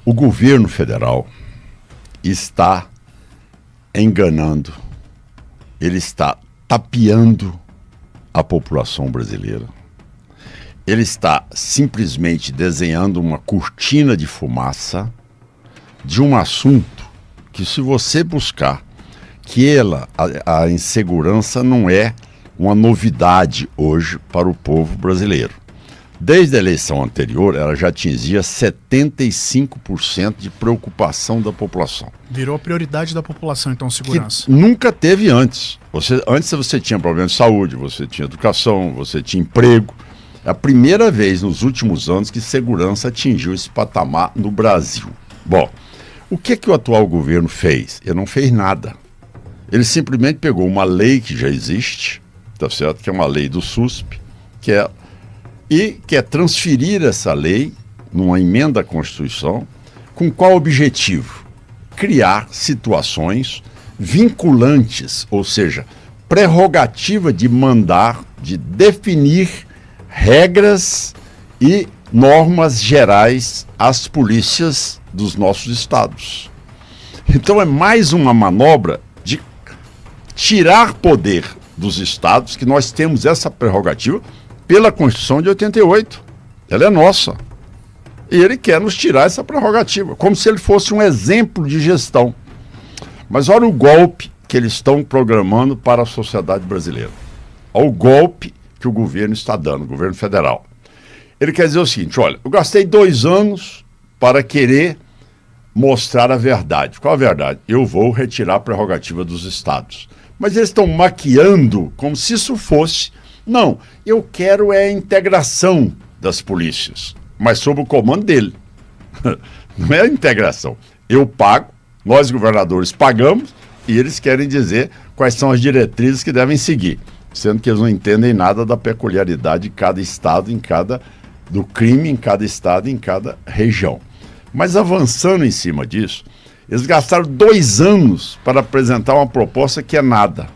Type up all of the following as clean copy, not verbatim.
O governo federal está enganando, ele está tapeando a população brasileira. Ele está simplesmente desenhando uma cortina de fumaça de um assunto que, se você buscar, a insegurança não é uma novidade hoje para o povo brasileiro. Desde a eleição anterior, ela já atingia 75% de preocupação da população. Virou a prioridade da população, então, segurança. Que nunca teve antes. Antes você tinha problema de saúde, você tinha educação, você tinha emprego. É a primeira vez nos últimos anos que segurança atingiu esse patamar no Brasil. Bom, o que o atual governo fez? Ele não fez nada. Ele simplesmente pegou uma lei que já existe, tá certo? Que é uma lei do SUSP, e quer transferir essa lei numa emenda à Constituição, com qual objetivo? Criar situações vinculantes, ou seja, prerrogativa de mandar, de definir regras e normas gerais às polícias dos nossos estados. Então é mais uma manobra de tirar poder dos estados, que nós temos essa prerrogativa pela Constituição de 88. Ela é nossa. E ele quer nos tirar essa prerrogativa, como se ele fosse um exemplo de gestão. Mas olha o golpe que eles estão programando para a sociedade brasileira. Olha o golpe que o governo está dando, o governo federal. Ele quer dizer o seguinte: olha, eu gastei 2 anos para querer mostrar a verdade. Qual a verdade? Eu vou retirar a prerrogativa dos estados. Mas eles estão maquiando como se isso fosse... Não, eu quero a integração das polícias, mas sob o comando dele. Não é a integração. Eu pago, nós governadores pagamos, e eles querem dizer quais são as diretrizes que devem seguir, sendo que eles não entendem nada da peculiaridade de cada estado, do crime em cada estado, em cada região. Mas avançando em cima disso, eles gastaram 2 anos para apresentar uma proposta que é nada,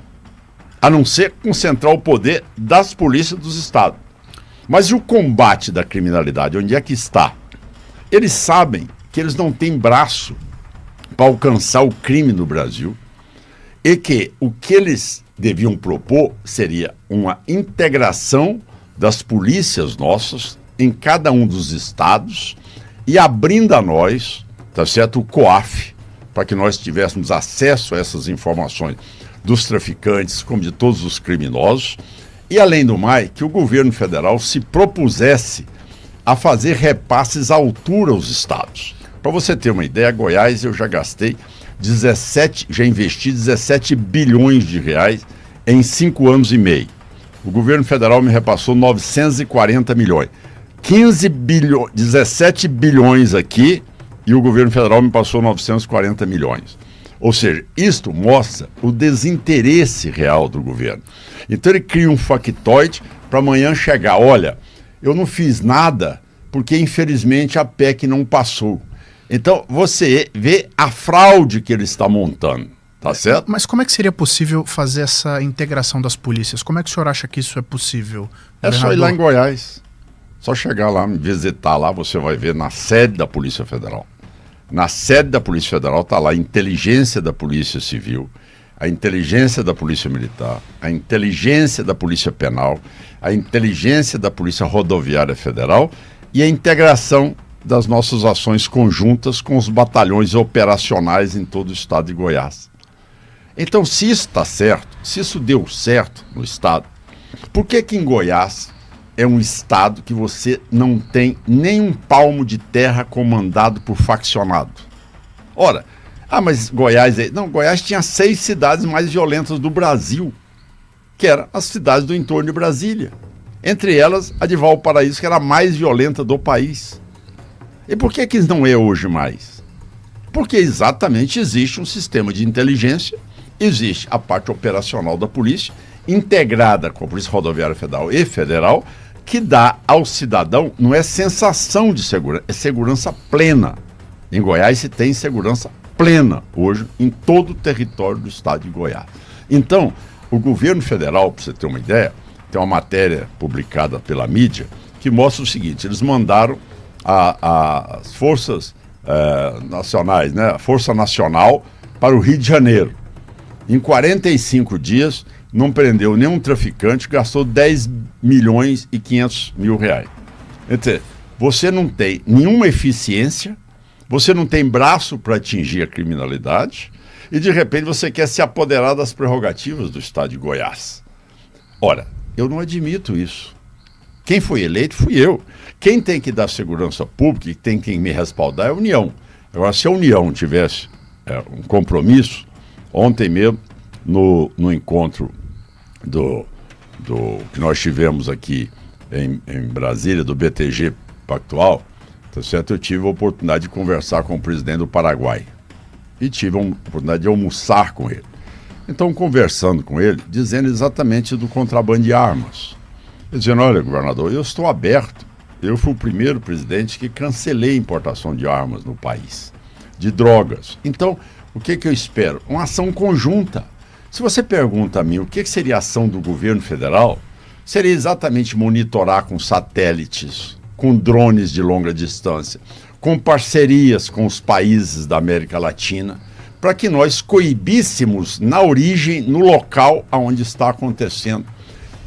a não ser concentrar o poder das polícias dos estados. Mas e o combate da criminalidade? Onde é que está? Eles sabem que eles não têm braço para alcançar o crime no Brasil e que o que eles deviam propor seria uma integração das polícias nossas em cada um dos estados e abrindo a nós, tá certo, o COAF, para que nós tivéssemos acesso a essas informações dos traficantes, como de todos os criminosos, e além do mais, que o governo federal se propusesse a fazer repasses à altura aos estados. Para você ter uma ideia, Goiás eu já investi 17 bilhões de reais em 5 anos e meio. O governo federal me repassou 940 milhões. 17 bilhões aqui e o governo federal me passou 940 milhões. Ou seja, isto mostra o desinteresse real do governo. Então ele cria um factoide para amanhã chegar: olha, eu não fiz nada porque infelizmente a PEC não passou. Então você vê a fraude que ele está montando, tá certo? Mas como é que seria possível fazer essa integração das polícias? Como é que o senhor acha que isso é possível? É só ir lá em Goiás, só chegar lá, me visitar lá, você vai ver na sede da Polícia Federal. Na sede da Polícia Federal está lá a inteligência da Polícia Civil, a inteligência da Polícia Militar, a inteligência da Polícia Penal, a inteligência da Polícia Rodoviária Federal e a integração das nossas ações conjuntas com os batalhões operacionais em todo o estado de Goiás. Então, se isso está certo, se isso deu certo no estado, por que em Goiás é um estado que você não tem nem um palmo de terra comandado por faccionado? Ora, mas Goiás... Não, Goiás tinha 6 cidades mais violentas do Brasil, que eram as cidades do entorno de Brasília. Entre elas, a de Valparaíso, que era a mais violenta do país. E por que não é hoje mais? Porque exatamente existe um sistema de inteligência, existe a parte operacional da polícia, integrada com a Polícia Rodoviária Federal e Federal, que dá ao cidadão, não é sensação de segurança, é segurança plena. Em Goiás se tem segurança plena hoje em todo o território do estado de Goiás. Então, o governo federal, para você ter uma ideia, tem uma matéria publicada pela mídia que mostra o seguinte: eles mandaram as forças nacionais, né? A Força Nacional para o Rio de Janeiro. Em 45 dias, não prendeu nenhum traficante, gastou 10 milhões e 500 mil reais. Quer dizer, você não tem nenhuma eficiência, você não tem braço para atingir a criminalidade e, de repente, você quer se apoderar das prerrogativas do Estado de Goiás. Ora, eu não admito isso. Quem foi eleito fui eu. Quem tem que dar segurança pública e tem que me respaldar é a União. Agora, se a União tivesse um compromisso, ontem mesmo, no encontro do que nós tivemos aqui em Brasília, do BTG Pactual, tá certo? Eu tive a oportunidade de conversar com o presidente do Paraguai e tive a oportunidade de almoçar com ele. Então, conversando com ele, dizendo exatamente do contrabando de armas. Dizendo, olha, governador, eu estou aberto. Eu fui o primeiro presidente que cancelei a importação de armas no país, de drogas. Então, o que eu espero? Uma ação conjunta. Se você pergunta a mim o que seria a ação do governo federal, seria exatamente monitorar com satélites, com drones de longa distância, com parcerias com os países da América Latina, para que nós coibíssemos na origem, no local onde está acontecendo,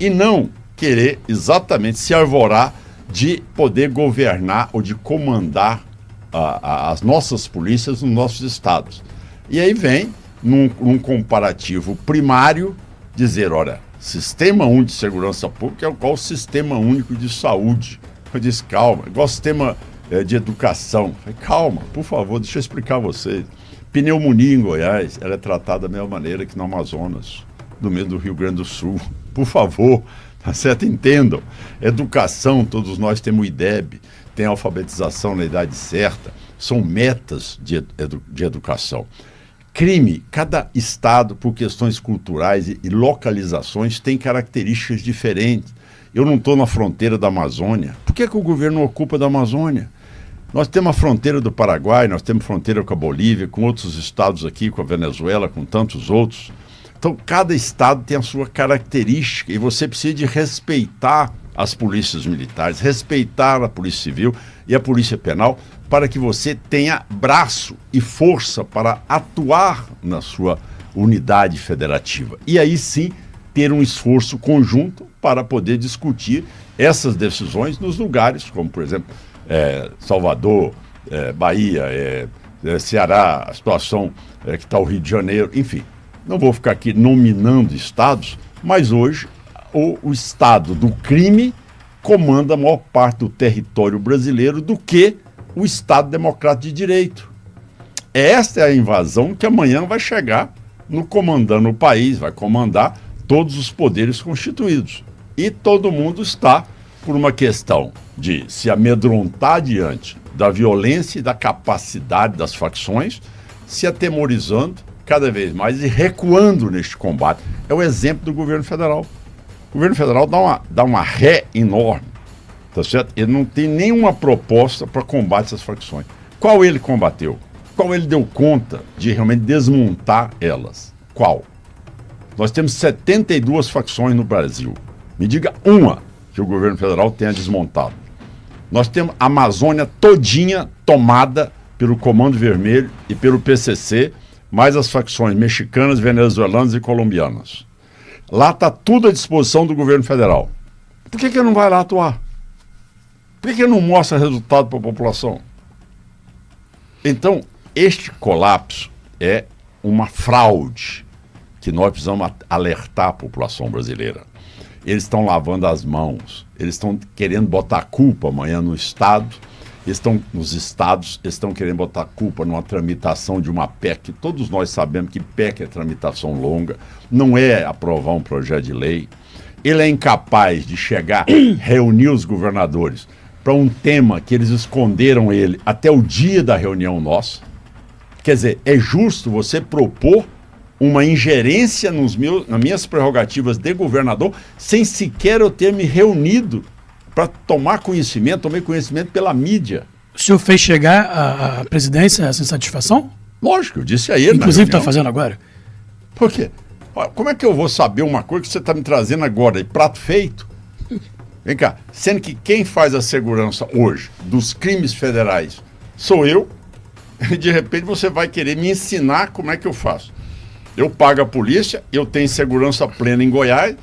e não querer exatamente se arvorar de poder governar ou de comandar as nossas polícias nos nossos estados. E aí vem, num comparativo primário, dizer, olha, Sistema Único de Segurança Pública é igual o Sistema Único de Saúde. Eu disse, calma, igual o Sistema de Educação. Eu falei, calma, por favor, deixa eu explicar a vocês. Pneumonia em Goiás, ela é tratada da mesma maneira que no Amazonas, no meio do Rio Grande do Sul. Por favor, tá certo? Entendam. Educação, todos nós temos o IDEB, tem alfabetização na idade certa, são metas de educação. Crime, cada estado, por questões culturais e localizações, tem características diferentes. Eu não estou na fronteira da Amazônia. Por que o governo não ocupa da Amazônia? Nós temos a fronteira do Paraguai, nós temos fronteira com a Bolívia, com outros estados aqui, com a Venezuela, com tantos outros. Então, cada estado tem a sua característica e você precisa de respeitar as polícias militares, respeitar a Polícia Civil e a Polícia Penal para que você tenha braço e força para atuar na sua unidade federativa. E aí sim, ter um esforço conjunto para poder discutir essas decisões nos lugares, como, por exemplo, Salvador, Bahia, Ceará, a situação que está o Rio de Janeiro, enfim. Não vou ficar aqui nominando estados, mas hoje o estado do crime comanda a maior parte do território brasileiro do que o Estado Democrático de Direito. Esta é a invasão que amanhã vai chegar no comandando o país, vai comandar todos os poderes constituídos. E todo mundo está por uma questão de se amedrontar diante da violência e da capacidade das facções, se atemorizando cada vez mais e recuando neste combate. É o exemplo do governo federal. O governo federal dá uma ré enorme, tá certo? Ele não tem nenhuma proposta para combate essas facções. Qual ele combateu? Qual ele deu conta de realmente desmontar elas? Qual? Nós temos 72 facções no Brasil. Me diga uma que o governo federal tenha desmontado. Nós temos a Amazônia todinha tomada pelo Comando Vermelho e pelo PCC, mais as facções mexicanas, venezuelanas e colombianas. Lá está tudo à disposição do governo federal. Por que ele não vai lá atuar? Por que ele não mostra resultado para a população? Então, este colapso é uma fraude que nós precisamos alertar a população brasileira. Eles estão lavando as mãos, eles estão querendo botar a culpa amanhã no Estado, nos estados, eles estão querendo botar a culpa numa tramitação de uma PEC. Todos nós sabemos que PEC é tramitação longa, não é aprovar um projeto de lei. Ele é incapaz de chegar, reunir os governadores para um tema que eles esconderam ele até o dia da reunião nossa. Quer dizer, é justo você propor uma ingerência nas minhas prerrogativas de governador sem sequer eu ter me reunido para tomar conhecimento, tomei conhecimento pela mídia. O senhor fez chegar à presidência essa insatisfação? Lógico, eu disse a ele. Inclusive está fazendo agora. Por quê? Como é que eu vou saber uma coisa que você está me trazendo agora, de prato feito? Vem cá, sendo que quem faz a segurança hoje dos crimes federais sou eu, E de repente você vai querer me ensinar como é que eu faço. Eu pago a polícia, eu tenho segurança plena em Goiás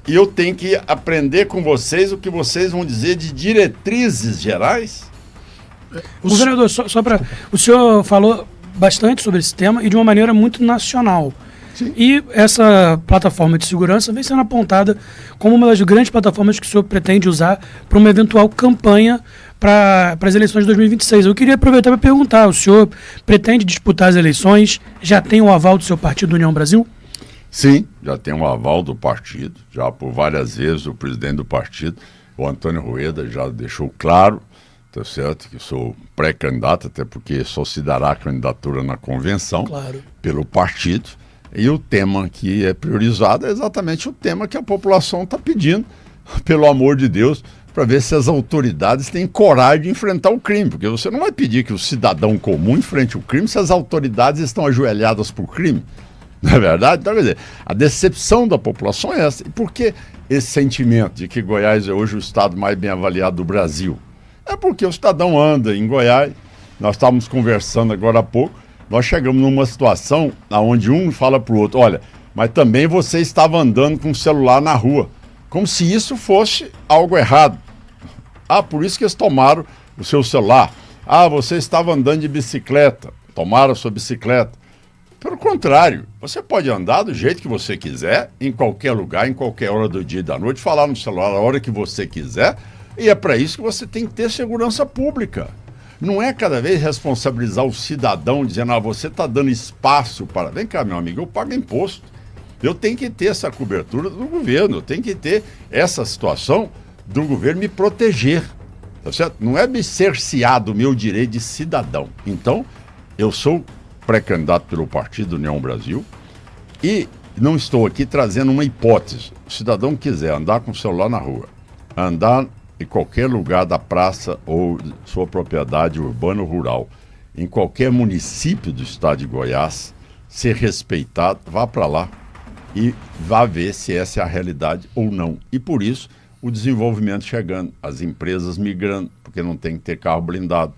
e eu tenho que aprender com vocês o que vocês vão dizer de diretrizes gerais. Governador, só para... O senhor falou bastante sobre esse tema e de uma maneira muito nacional. Sim. E essa plataforma de segurança vem sendo apontada como uma das grandes plataformas que o senhor pretende usar para uma eventual campanha para as eleições de 2026. Eu queria aproveitar para perguntar, o senhor pretende disputar as eleições? Já tem o aval do seu partido União Brasil? Sim, já tem um aval do partido, já por várias vezes o presidente do partido, o Antônio Rueda, já deixou claro, tá certo, que sou pré-candidato, até porque só se dará a candidatura na convenção, Claro. pelo partido. E o tema que é priorizado é exatamente o tema que a população está pedindo, pelo amor de Deus, para ver se as autoridades têm coragem de enfrentar o crime. Porque você não vai pedir que o cidadão comum enfrente o crime se as autoridades estão ajoelhadas por crime. Não é verdade? Então, quer dizer, a decepção da população é essa. E por que esse sentimento de que Goiás é hoje o estado mais bem avaliado do Brasil? É porque o cidadão anda em Goiás, nós estávamos conversando agora há pouco, nós chegamos numa situação onde um fala para o outro, olha, mas também você estava andando com o celular na rua, como se isso fosse algo errado. Ah, por isso que eles tomaram o seu celular. Ah, você estava andando de bicicleta, tomaram a sua bicicleta. Pelo contrário, você pode andar do jeito que você quiser, em qualquer lugar, em qualquer hora do dia e da noite, falar no celular a hora que você quiser, e é para isso que você tem que ter segurança pública. Não é cada vez responsabilizar o cidadão dizendo, você está dando espaço para... Vem cá, meu amigo, eu pago imposto. Eu tenho que ter essa cobertura do governo, eu tenho que ter essa situação do governo me proteger. Tá certo? Não é me cercear do meu direito de cidadão. Então, eu sou pré-candidato pelo Partido União Brasil e não estou aqui trazendo uma hipótese. O cidadão quiser andar com o celular na rua, andar em qualquer lugar da praça ou sua propriedade urbana ou rural, em qualquer município do estado de Goiás, ser respeitado, vá para lá e vá ver se essa é a realidade ou não. E por isso, o desenvolvimento chegando, as empresas migrando, porque não tem que ter carro blindado,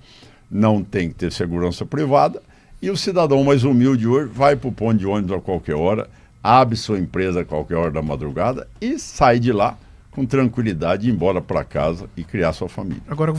não tem que ter segurança privada, e o cidadão mais humilde hoje vai para o ponto de ônibus a qualquer hora, abre sua empresa a qualquer hora da madrugada e sai de lá com tranquilidade, ir embora para casa e criar sua família. Agora,